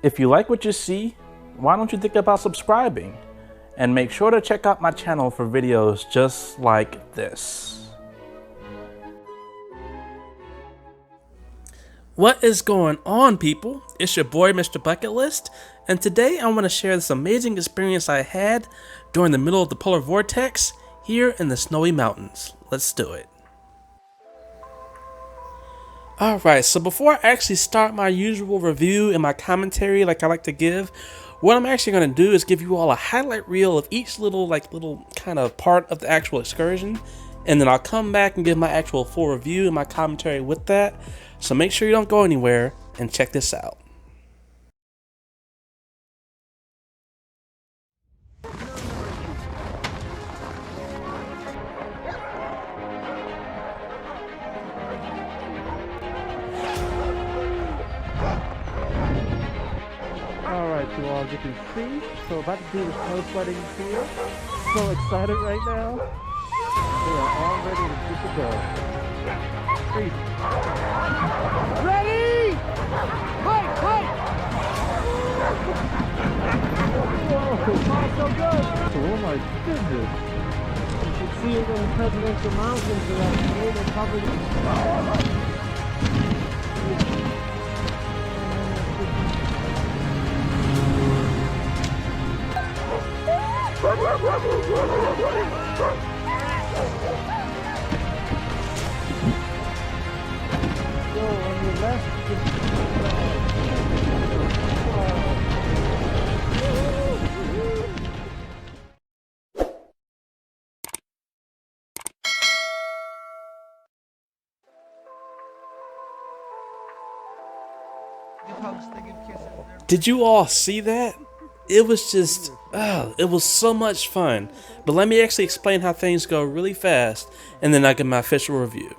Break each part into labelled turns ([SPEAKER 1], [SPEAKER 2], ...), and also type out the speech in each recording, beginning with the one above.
[SPEAKER 1] If you like what you see, why don't you think about subscribing? And make sure to check out my channel for videos just like this. What is going on, people? It's your boy MrBucketlist, and today I want to share this amazing experience I had during the middle of the polar vortex here in the snowy mountains. Let's do it. Alright, so before I actually start my usual review and my commentary like I like to give, what I'm actually going to do is give you all a highlight reel of each little kind of part of the actual excursion, and then I'll come back and give my actual full review and my commentary with that. So make sure you don't go anywhere and check this out. Alright, so as you can see, so about to do the snow sledding here. So excited right now. We are all ready to get to go.
[SPEAKER 2] Ready? Wait! Whoa, so good!
[SPEAKER 1] Oh my goodness.
[SPEAKER 2] You can see it in the presidential mountains that are covered in... Go on your left.
[SPEAKER 1] Did you all see that? It was just, it was so much fun. But let me actually explain how things go really fast, and then I'll give my official review.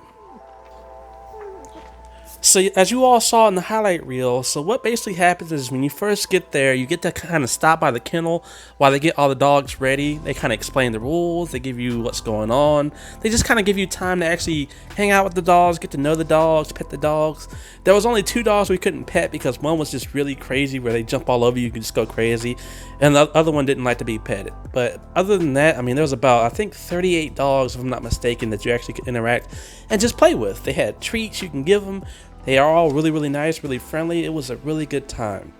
[SPEAKER 1] So as you all saw in the highlight reel, so what basically happens is when you first get there, you get to kind of stop by the kennel while they get all the dogs ready. They kind of explain the rules, they give you what's going on. They just kind of give you time to actually hang out with the dogs, get to know the dogs, pet the dogs. There was only 2 dogs we couldn't pet because one was just really crazy where they jump all over you, you could just go crazy. And the other one didn't like to be petted. But other than that, I mean, there was about, I think, 38 dogs, if I'm not mistaken, that you actually could interact and just play with. They had treats you can give them. They are all really nice, really friendly. It was a really good time.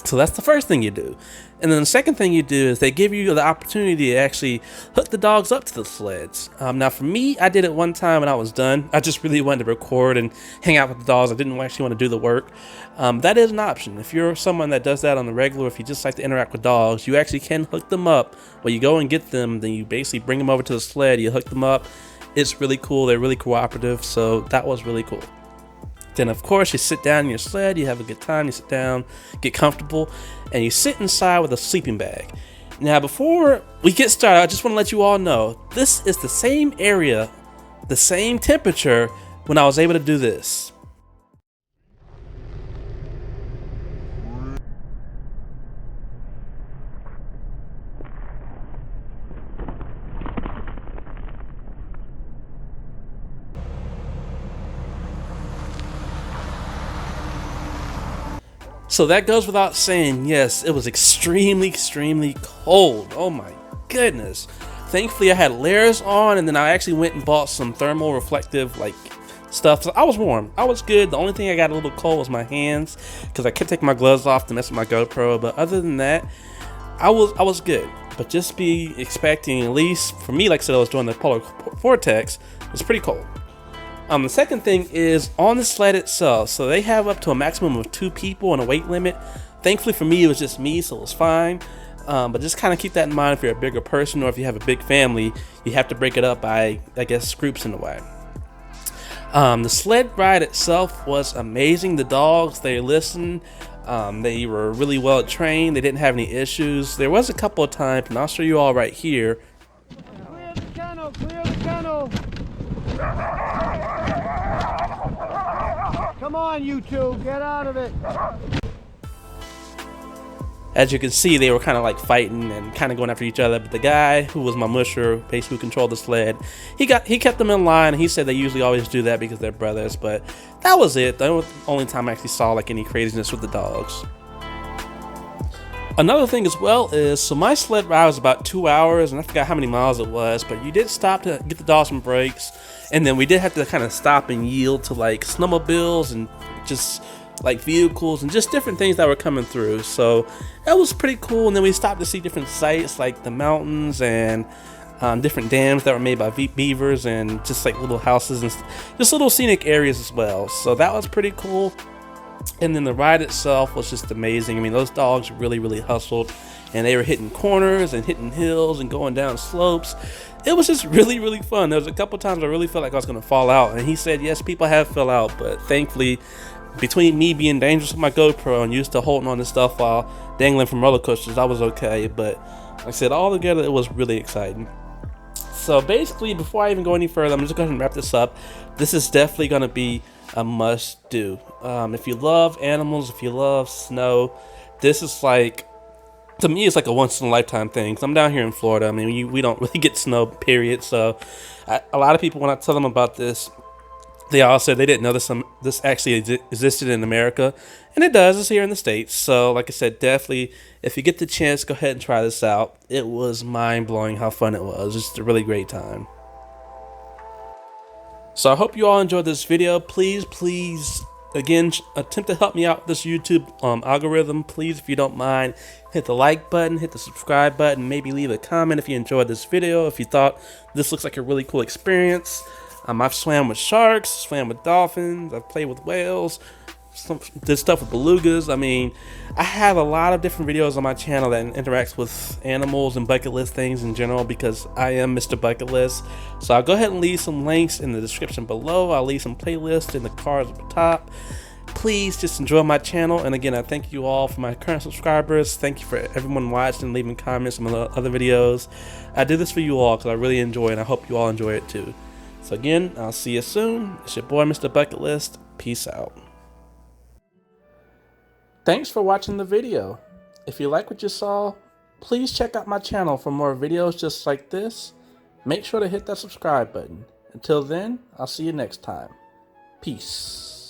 [SPEAKER 1] So that's the first thing you do. And then the second thing you do is they give you the opportunity to actually hook the dogs up to the sleds. Now for me, I did it one time and I was done. I just really wanted to record and hang out with the dogs. I didn't actually want to do the work. That is an option. If you're someone that does that on the regular, if you just like to interact with dogs, you actually can hook them up. When you go and get them, then you basically bring them over to the sled, you hook them up. It's really cool. They're really cooperative. So that was really cool. Then of course you sit down in your sled, you have a good time, you sit down, get comfortable, and you sit inside with a sleeping bag. Now before we get started, I just want to let you all know, this is the same area, the same temperature when I was able to do this. So that goes without saying, yes, it was extremely cold. Oh my goodness. Thankfully I had layers on, and then I actually went and bought some thermal reflective stuff. So I was warm. I was good. The only thing I got a little cold was my hands because I kept taking my gloves off to mess with my GoPro. But other than that, I was good. But just be expecting, at least for me, like I said, I was doing the polar vortex, it was pretty cold. The second thing is on the sled itself. So they have up to a maximum of 2 people and a weight limit. Thankfully for me, it was just me, so it was fine. But just kind of keep that in mind if you're a bigger person or if you have a big family, you have to break it up by, I guess, groups in a way. The sled ride itself was amazing. The dogs, they listened. They were really well trained. They didn't have any issues. There was a couple of times, and I'll show you all right here.
[SPEAKER 2] Clear the kennel! Clear the kennel! Come on, you two, get out of it!
[SPEAKER 1] as you can see, they were kind of like fighting and kind of going after each other. But the guy who was my musher, basically who controlled the sled, he kept them in line. And he said they usually always do that because they're brothers. But that was it. The only time I actually saw like any craziness with the dogs. Another thing as well is, so my sled ride was about 2 hours, and I forgot how many miles it was, but you did stop to get the dogs some breaks, and then we did have to kind of stop and yield to like snowmobiles and just like vehicles and just different things that were coming through. So that was pretty cool. And then we stopped to see different sites like the mountains and different dams that were made by beavers, and just like little houses and just little scenic areas as well. So that was pretty cool. And then the ride itself was just amazing. I mean, those dogs really hustled, and they were hitting corners and hitting hills and going down slopes. It was just really fun. There was a couple times I really felt like I was going to fall out, and he said yes, people have fell out, but thankfully, between me being dangerous with my GoPro and used to holding on to stuff while dangling from roller coasters, I was okay. But like I said, all together it was really exciting. So basically, before I even go any further, I'm just going to wrap this up. This is definitely going to be a must do. If you love animals, if you love snow, this is like, to me, it's like a once in a lifetime thing. 'Cause I'm down here in Florida. I mean, we don't really get snow, period. So a lot of people, when I tell them about this, they all said they didn't know this actually existed in America, and it does. It's here in the States. So like I said, definitely, if you get the chance, go ahead and try this out. It was mind-blowing how fun it was. Just a really great time. So I hope you all enjoyed this video. Please, again, attempt to help me out with this YouTube algorithm. Please, if you don't mind, hit the like button, hit the subscribe button, maybe leave a comment if you enjoyed this video, if you thought this looks like a really cool experience. I've swam with sharks, swam with dolphins, I've played with whales, did stuff with belugas. I mean, I have a lot of different videos on my channel that interacts with animals and bucket list things in general, because I am Mr. Bucket List. So I'll go ahead and leave some links in the description below. I'll leave some playlists in the cards at the top. Please just enjoy my channel. And again, I thank you all for my current subscribers. Thank you for everyone watching and leaving comments on my other videos. I do this for you all because I really enjoy it, and I hope you all enjoy it too. So again, I'll see you soon. It's your boy, Mr. Bucket List. Peace out. Thanks for watching the video. If you like what you saw, please check out my channel for more videos just like this. Make sure to hit that subscribe button. Until then, I'll see you next time. Peace.